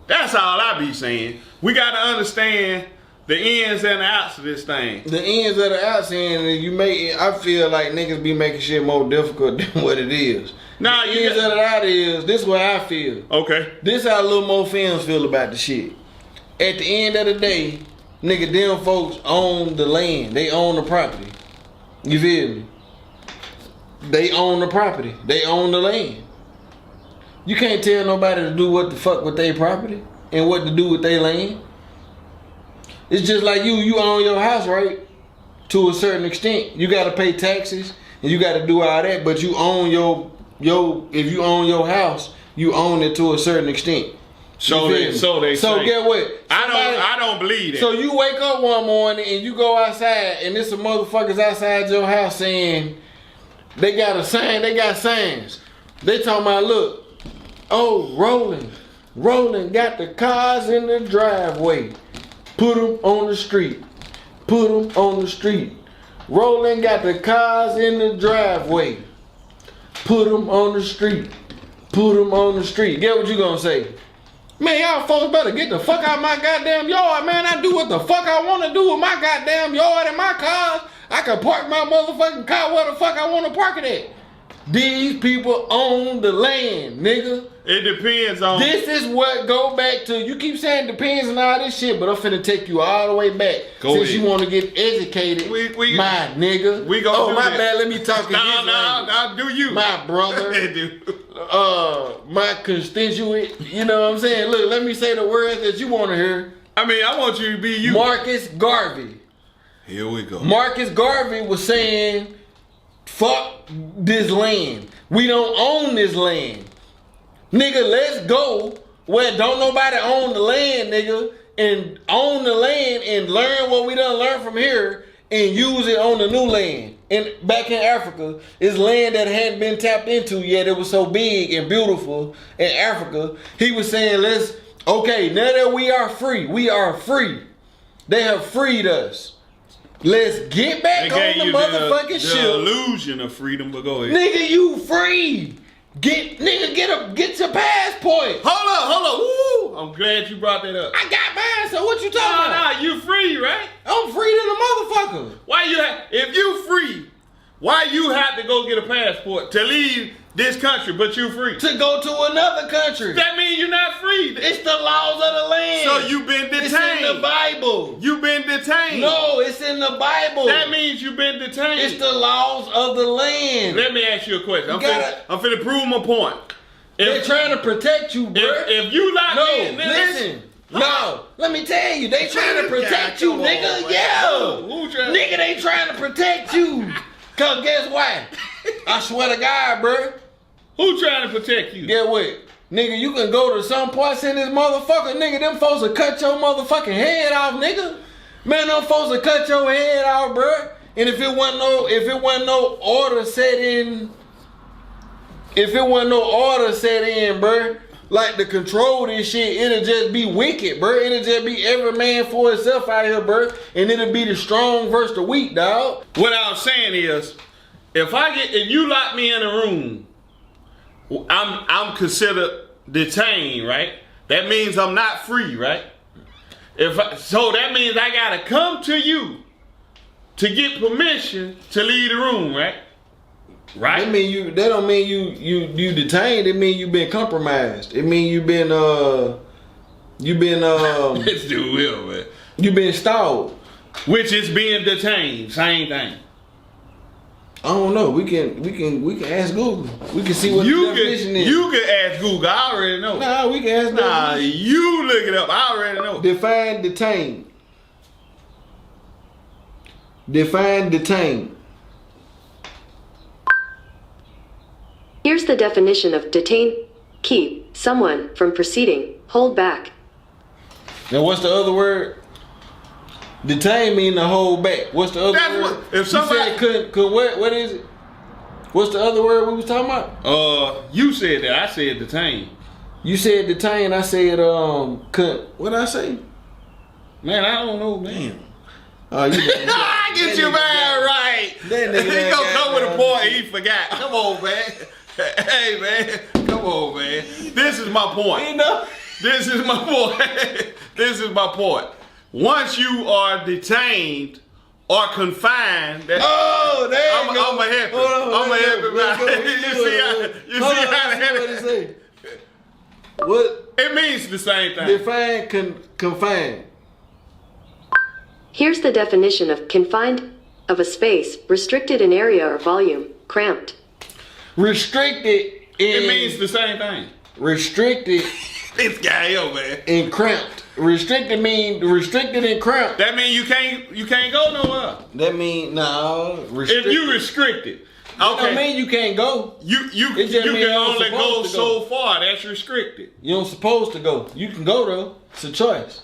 That's all I be saying. We got to understand the ins and the outs of this thing. The ins and the outs, and I feel like niggas be making shit more difficult than what it is. Nah, the ins and the outs is, this is what I feel. Okay. This how little more films feel about the shit. At the end of the day, nigga, them folks own the land. They own the property. You feel me? They own the property. They own the land. You can't tell nobody to do what the fuck with their property and what to do with their land. It's just like you own your house, right? To a certain extent. You gotta pay taxes and you gotta do all that, but you own if you own your house, you own it to a certain extent. So they say. So get what? I don't believe that. So you wake up one morning and you go outside and there's some motherfuckers outside your house saying they got a sign, they got signs. They talking about, look, oh, Roland got the cars in the driveway. Put them on the street. Put them on the street. Roland got the cars in the driveway. Put them on the street. Put them on the street. Get what you gonna say? Man, y'all folks better get the fuck out my goddamn yard, man. I do what the fuck I want to do with my goddamn yard and my cars. I can park my motherfucking car where the fuck I want to park it at. These people own the land, nigga. It depends on... This is what go back to... You keep saying depends and all this shit, but I'm finna take you all the way back. Since you want to get educated, my nigga. We go my bad, let me talk in his language. No, do you. My brother. My constituent. You know what I'm saying? Look, let me say the words that you want to hear. I mean, I want you to be you. Marcus Garvey. Here we go. Marcus Garvey was saying, fuck this land. We don't own this land. Nigga, let's go where don't nobody own the land, nigga, and own the land and learn what we done learned from here and use it on the new land. And back in Africa, it's land that hadn't been tapped into yet. It was so big and beautiful in Africa. He was saying, okay, now that we are free. They have freed us. Let's get back on the motherfucking ship. The illusion of freedom, but go ahead. Nigga, you free. Get your passport. Hold up. Woo! I'm glad you brought that up. I got mine, so what you talking about? Nah, you free, right? I'm free to the motherfucker. If you free, why you have to go get a passport to leave this country, but you free? To go to another country. That means you're not free. It's the laws of the land. So you've been detained. It's in the Bible. You've been detained. No, it's in the Bible. That means you've been detained. It's the laws of the land. Let me ask you a question. I'm finna prove my point. They're trying to protect you, bro. If you lock me in this... Listen. No, let me tell you, they trying to protect you, nigga. Nigga, they trying to protect you. Cause guess what? I swear to God, bro. Who trying to protect you? Get what? Nigga, you can go to some parts in this motherfucker, nigga. Them folks will cut your motherfucking head off, nigga. Man, them folks will cut your head off, bro. And if it wasn't no order set in, bro, like to control this shit, it'll just be wicked, bro. It'll just be every man for himself out here, bro. And it'll be the strong versus the weak, dog. What I'm saying is, if you lock me in a room, I'm considered detained, right? That means I'm not free, right? So that means I gotta come to you to get permission to leave the room, right? Right? That don't mean you detained. It mean you been compromised. It mean you been This dude will, man. you been stalled. Which is being detained. Same thing. I don't know. We can ask Google. We can see what the definition is. You can ask Google. I already know. Nah, we can ask. Nah, you look it up. I already know. Define detained. Define detained. Here's the definition of detain: keep someone from proceeding, hold back. Now, what's the other word? Detain mean to hold back. What's the other word? If somebody you said could what is it? What's the other word we was talking about? You said that. I said detain. You said detain. I said could. What did I say? Man, I don't know, man. Oh, you Get your man right. That nigga He gonna come with a boy. point. He forgot. Come on, man. Hey, man. Come on, man. This is my point. You know? This is my point. This is my point. Once you are detained or confined, I'm a help you. I'm a help you. You see how it say? What? It means the same thing. Define confined. Here's the definition of confined: of a space, restricted in area or volume, cramped. Restricted. It means the same thing. Restricted. This guy here, man. And cramped. Restricted mean restricted and cramped. That mean you can't go nowhere. That mean If you restricted, okay. That mean you can't go. You can only go so far. That's restricted. You don't supposed to go. You can go though. It's a choice.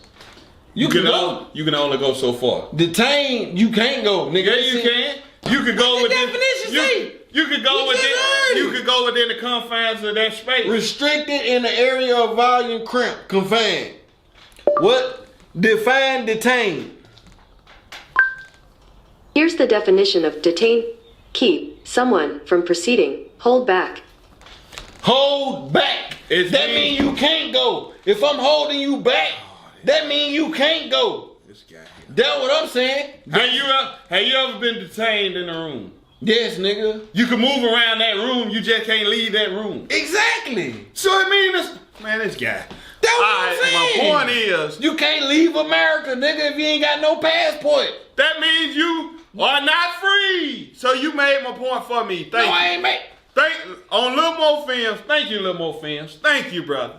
You can go. You can only go so far. Detained, you can't go, nigga. Yeah, you can. You could go within. Definition say? You could go within. You could go within the confines of that space. Restricted in the area of volume, cramped, confined. What? Define detain. Here's the definition of detain: keep someone from proceeding, hold back. Hold back. That mean you can't go. If I'm holding you back, that mean you can't go. This guy. That's what I'm saying. Have you ever been detained in a room? Yes, nigga. You can move around that room. You just can't leave that room. Exactly. So it means this guy. That's what I'm saying. My point is, you can't leave America, nigga, if you ain't got no passport. That means you are not free. So you made my point for me. Thank you. I ain't made. On Little Mo Films. Thank you, Little Mo Films. Thank you, brother.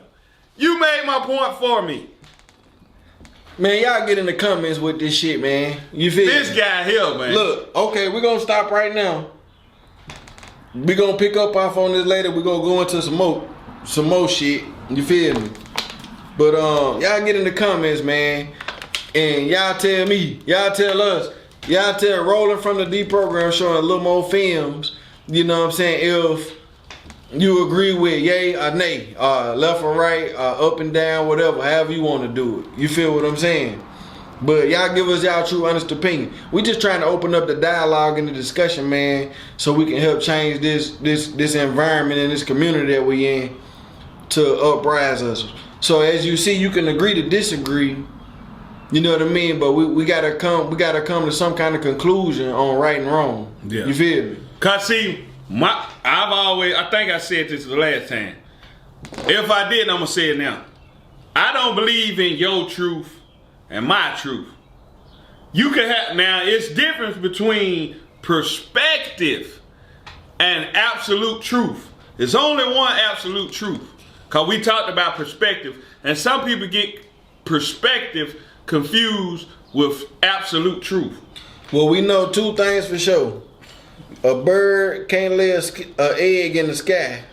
You made my point for me. Man, y'all get in the comments with this shit, man. You feel this me? guy here, man. Look, okay, we're gonna stop right now. We're gonna pick up off on this later. We're gonna go into some more shit. You feel me? But y'all get in the comments, man. And y'all tell me, y'all tell us, y'all tell Rolling from the D program showing Little Mo Films, you know what I'm saying, if you agree with yay or nay, left or right, up and down, whatever, however you want to do it. You feel what I'm saying? But y'all give us y'all true, honest opinion. We just trying to open up the dialogue and the discussion, man, so we can help change this environment and this community that we in to uprise us. So as you see, you can agree to disagree. You know what I mean? But we gotta come to some kind of conclusion on right and wrong. Yeah. You feel me? Cause see, I think I said this the last time. If I didn't, I'm gonna say it now. I don't believe in your truth and my truth. You can have, now it's difference between perspective and absolute truth. There's only one absolute truth. Cause we talked about perspective, and some people get perspective confused with absolute truth. Well, we know two things for sure. A bird can't lay an egg in the sky,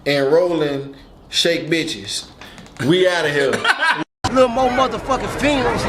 and Rolling shake bitches. We out of here. Little more motherfucking films.